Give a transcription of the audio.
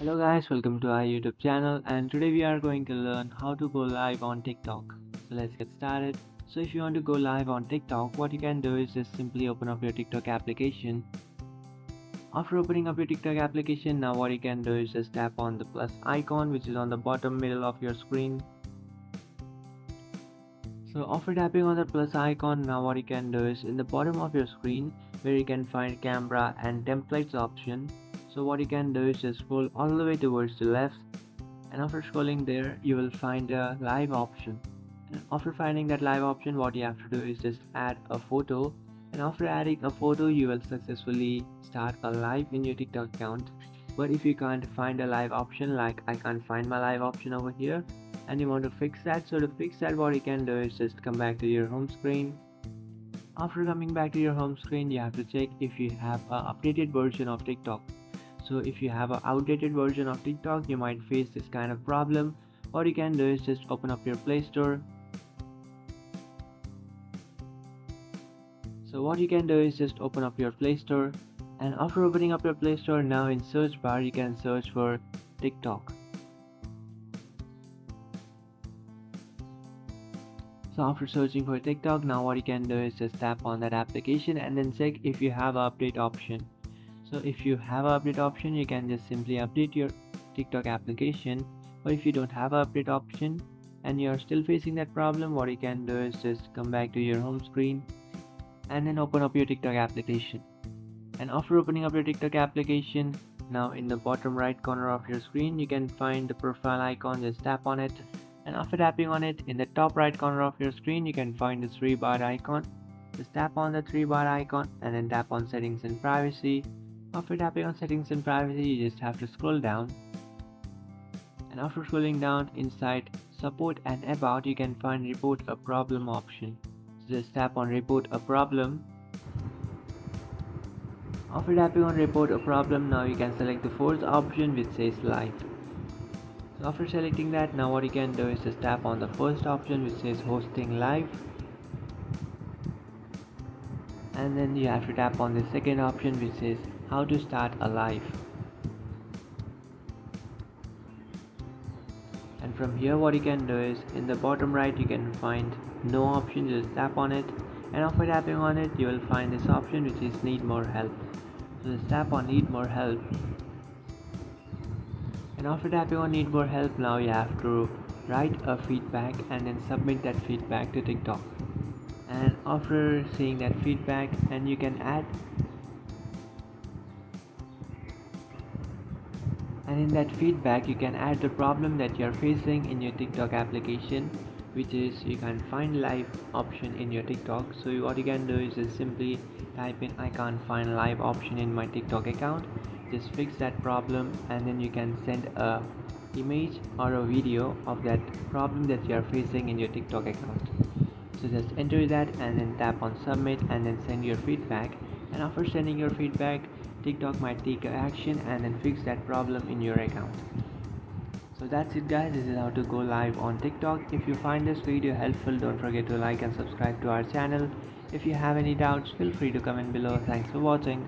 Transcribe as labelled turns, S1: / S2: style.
S1: Hello guys, welcome to our YouTube channel, and today we are going to learn how to go live on TikTok. So let's get started. So if you want to go live on TikTok, what you can do is just simply open up your TikTok application. After opening up your TikTok application, now what you can do is just tap on the plus icon which is on the bottom middle of your screen. So after tapping on the plus icon, now what you can do is in the bottom of your screen where you can find camera and templates option. So what you can do is just scroll all the way towards the left, and after scrolling there you will find a live option. And after finding that live option, what you have to do is just add a photo, and after adding a photo you will successfully start a live in your TikTok account. But if you can't find a live option, like I can't find my live option over here, and you want to fix that, so to fix that what you can do is just come back to your home screen. After coming back to your home screen, you have to check if you have an updated version of TikTok. So if you have an outdated version of TikTok, you might face this kind of problem. What you can do is just open up your Play Store. So what you can do is just open up your Play Store, and after opening up your Play Store, now in search bar you can search for TikTok. So after searching for TikTok, now what you can do is just tap on that application and then check if you have an update option. So if you have an update option, you can just simply update your TikTok application. But if you don't have an update option and you are still facing that problem, what you can do is just come back to your home screen and then open up your TikTok application. And after opening up your TikTok application, now in the bottom right corner of your screen you can find the profile icon. Just tap on it, and after tapping on it, in the top right corner of your screen you can find the three bar icon. Just tap on the three bar icon and then tap on settings and privacy. After tapping on settings and privacy, you just have to scroll down, and after scrolling down, inside support and about you can find report a problem option. So just tap on report a problem. After tapping on report a problem, now you can select the fourth option which says live. So after selecting that, now what you can do is just tap on the first option which says hosting live, and then you have to tap on the second option which says how to start a live. And from here what you can do is in the bottom right you can find no option. Just tap on it, and after tapping on it you will find this option which is need more help. So just tap on need more help, and after tapping on need more help, now you have to write a feedback and then submit that feedback to TikTok. And after seeing that feedback, and you can add, and in that feedback you can add the problem that you are facing in your TikTok application, which is you can't find live option in your TikTok. So what you can do is just simply type in I can't find live option in my TikTok account. Just fix that problem, and then you can send a image or a video of that problem that you are facing in your TikTok account. So just enter that and then tap on submit and then send your feedback. And after sending your feedback, TikTok might take action and then fix that problem in your account. So that's it guys, this is how to go live on TikTok. If you find this video helpful, don't forget to like and subscribe to our channel. If you have any doubts, feel free to comment below. Thanks for watching.